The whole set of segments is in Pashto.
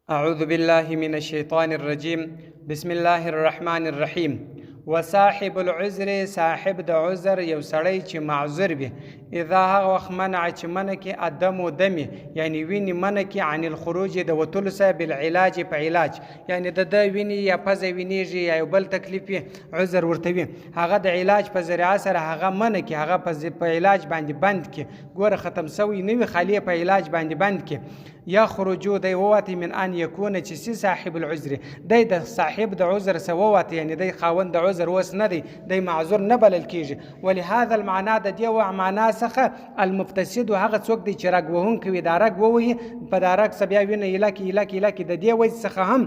أعوذ بالله من الشيطان الرجيم بسم الله الرحمن الرحیم. وصاحب العذر صاحب د عذر یو سړی چې معذور وي اذا هغه وخت منع چې منع کې عدم و دمي یعنی ویني منع کې عن الخروج د وتلو سره بالعلاج په علاج یعنی د ویني یا پزه وینيږي یا یو بل تکلیف عذر ورته وي هغه د علاج په ذریعہ سره هغه منع کې هغه په علاج باندې بند کې ګوره ختم سوی نه وي خالی په علاج باندې بند کې یا خروجو دی وواتي من ان يكون چې صاحب العذر دی د صاحب د عذر سوواتي یعنی دی خاوند د عذر وس نه دی معذور نه بلل کیږي ولهذا المعنى د دی و معنا څخه المفسد هغه څوک دی چې رګ وهون کوي دا رګ ووهي په دا رګ سبیا وینه الکی د دی وای څخه هم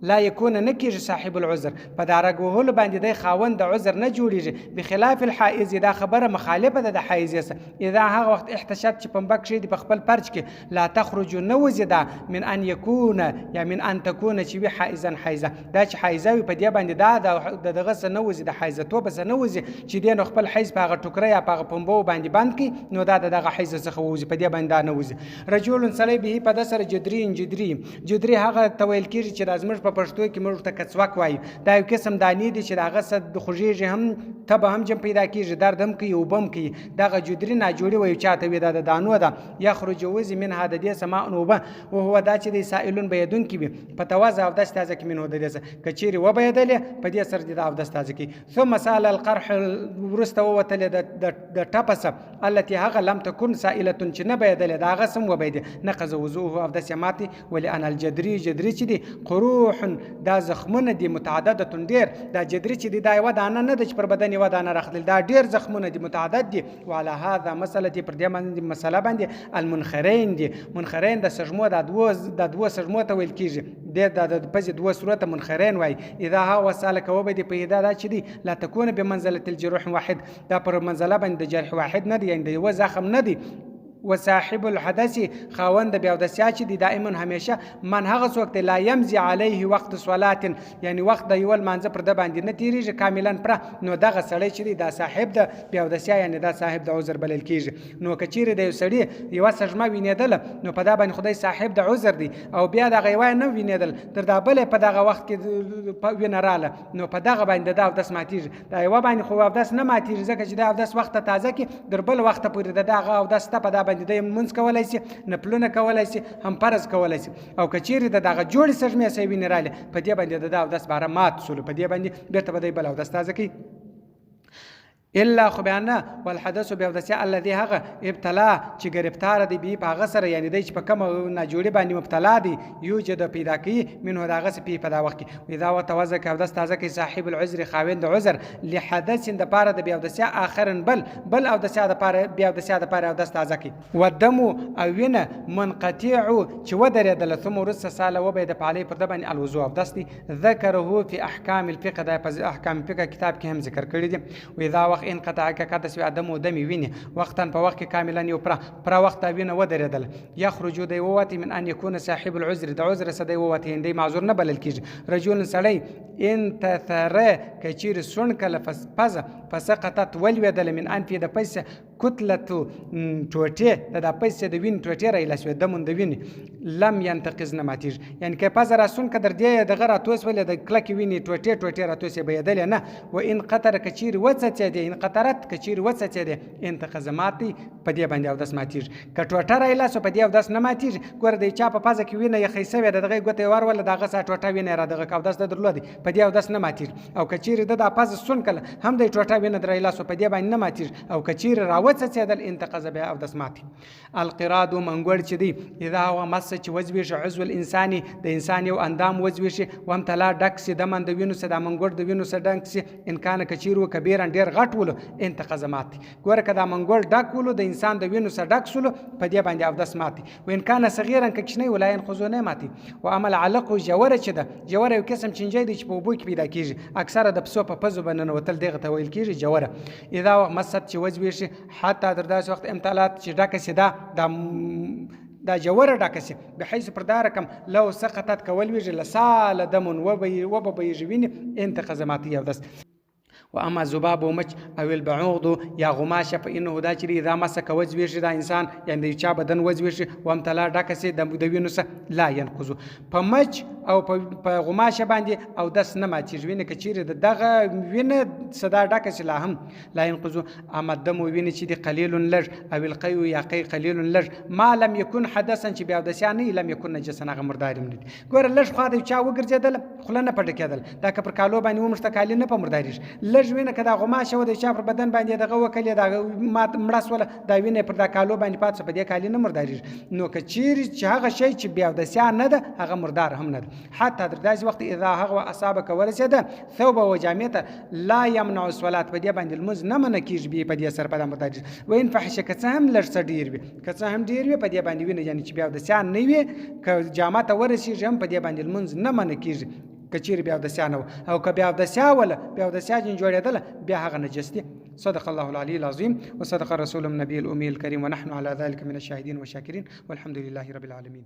لا يكون نکیږي صاحب العذر په دا رګ وهلو باندې دی خاوند د عذر نه جوړیږي بخلاف الحائز دا خبره مخالفه ده د حائز سره اذا هغه وخت احتشد چې پمبک شي د خپل پرچ کې لا تخرج نوزدا من ان يكون یا من ان تكون چې وي حائزا حائزه دا چې حائزه په دی باندې دا دغه سره نوزي د حائزه بس نوزي چې دی نو خپل حیز په ټوکره یا په پمبو باندې باند کی نو دا دغه حیز څخه وزي په دی باندې نوزي رجل صلی به په دسر جدري هغه تویل کیږي چې لازم پښتو کې موږ ته کڅوک وایي دا یو قسم دانی دي چې دغه صد خوږیږي هم تبه هم جم پیدا کیږي درد هم کوي او بم کوي دغه جدري نه جوړي وي چاته وي د دانو ده یخرج وز من هذا دي سماء نوبه او هو دا چې د سائلون بيدون کې په توازه او د استازه کې منو د کچيري و بيدل په دې سر دي د استازه کې ثم سال القرح ورسته وتل د ټپسه التي هغه لم تكن سائله چې نه بيدل دا غسم و بيد نقض وضوء او د سماتي ولان الجدري چې دي قروح دا زخمونه دي متعدده ډیر دا جدري چې دا یو دانه نه د پر بدن یو دانه راخدل دا ډیر زخمونه دي متعدد دي وعلى هذا مساله پر دې باندې مساله باندې المنخرين دي منخرين د سجمو د دوه سجمو ته ویل کیږي د پز دوه صورت منخرين وای اذا ها وسالک وبد په دا چې دي لا تكون بمنزله الجروح واحد دا پر منزله باندې جرح واحد نه دي یعنی یو زخم نه دي وصاحب الحدث خاوند بیا د سیاچ دي دائما همیشه من هغه څوک لا يمزي عليه وقت صلات یعنی وخت د یو منځ پر د باندې نه تیریږي کاملا پر نو دغه سړی چې دا صاحب د بیا د سیا یعنی دا صاحب د عذر بلل کیږي نو کچیر د یو سړی یو سجمه وینیدل نو په دا باندې خدای صاحب د عذر دی او بیا د غیوای نه وینیدل تر دا بل په دغه وخت کې وینراله نو په دغه باندې دا د سماتیږي دا یو باندې خو د نه ماتیږي ځکه چې دا د وخت تازه کې در بل وخت پورې دغه او د سته په دا د منځ کولای شي نپلونه کولای شي هم فرض کولای شي او کچيري دغه جوړي سجمه سي وینراله په دې باندې د داس بار مات سول په دې باندې بیرته بدای بل او د استاد کی الا خبانا والحدث بودسیا الذي هغه ابتلا چې گرفتار دی به په غسر یعنی د په کوم نه جوړي باندې مبتلا دی یوجد پیدا کی منه دغه سپی په دا وخت کې اذا وتوزه او د استاد کی صاحب العذر خاوند عذر لحدث د پاره د بودسیا اخرن بل او د سیا د پاره بودسیا د پاره او د استاد کی ودم او وینه منقطع چې ودرېدل ثم رس ساله وبید په علی پر د باندې الوضوء او دستي ذکره في احکام الفقه د احکام الفقه کتاب کې هم ذکر کړی دی واذا ان قطع کده سو ادم او دم ویني وقتا په وخت کاملا یو پر وخت وینه ودرېدل یخرج دی ووتی من ان يكون صاحب العذر د عذر سدی ووتی دی معذور نه بلل کیږي رجل سړی انت ثر کچیر سن کله فسقطت ولودل من ان في د پیسه کتله ټوټه د پیسه د وین ټوټه را لاسو دمون د وین لم ينتقز نماتیج یعنی که پز را سن کدر دی د غره توس ول د کلک ویني ټوټه را توسه بيدل نه و ان قطر کچیر وڅته دی ان قطرت کچیر وڅته دی انتقزماتي په دې باندې او داس ماتیج کټوټه را لاسو په دې او داس نه ماتیج ګور دی چا په پازه کې ویني خیسه دغه ګوته ور ول دغه ټوټه ویني را دغه او داس درلودي په دې او داس نه ماتیج او کچیر د پاز سن کله هم د ټوټه ویني در لاسو په دې باندې نه ماتیج او کچیر راوڅته دل انتقز به او داس ماتي القراد منګور چې دی اذا هو مس چې وزوي عضو الانساني د انسان یو اندام وزوي شي وامتلا ډکس د من د وینو سره د منګور د وینو سره ډکس ان کان کچیرو کبیر ډیر غټ ولو انتقز ماتي ګوره کدا منګور ډک ولو د انسان د وینو سره ډک سولو په دې باندې او داس ماتي وان کان صغیرا کښنی ولاین خزونه ماتي و عمل علق جوره چې ده جوره یو قسم چنجي دی چې په بو کې پیدا کیږي اکثره د پسو په پزو باندې وتل دغه ته ویل کیږي جوره اذا مست چې وزوي شي حتی در داس وخت امتلات چې ډکه سي دا جوره ډاکسي بحيث پر دا رقم لو سقطت کول ویج لسال دمن وب بيجوين انت قزماتيه دس و اما ذباب و مچ او البعوض یا غماشه فانه دا چې اذا مسک وجوي شي دا انسان یعنی چا بدن وجوي شي وامتلا ډکه سي د وینو سره لا ينقذ په مچ او په غماشه باندې او داس نه ماتیږي وینه کچیر دغه وینه صدا ډکه سي لا هم لا ينقذ اما دم وینه چې دی قليل لج او القي یا قي قليل لج ما لم يكن حدثا چې بیا د سیانه لم يكن نجسا هغه مردار نه ګور لج خو دا چا وګرځیدل خلنه پټ کېدل دا که پر کالو باندې ومشته کالی نه په مرداریش لږ وینه که دا غماشه و د چا پر بدن باندې دغه وکړې دا مړه سوله دا وینه پر دا کالو باندې پاتې په دې کالي نه مرداریږي نو که چیرې چې هغه شی چې بیا اودسیا نه ده هغه مردار هم نه ده حتی تر داسې وخت اذا هغه اصابک ورسېده ثوب و جامې ته لا یمنع الصلات په دې باندې لمونځ نه منع کېږي په دې سره په دا مرداریږي وین فحش که څه هم لږ څه ډېر وي که څه هم ډېر وي په دې باندې وینه یعنې چې بیا اودسیا نه وي که جامه ته ورسېږي هم په دې باندې لمونځ نه منع کېږي کچیر بیا اودسیا نه او که بیا اودسیا ولا بیا اودسیا جن جوړېدله بیا هغه نجس دي. صدق الله العلي العظيم وصدق رسول النبي الأمي الكريم ونحن على ذلك من الشاهدين والشاكرين والحمد لله رب العالمين.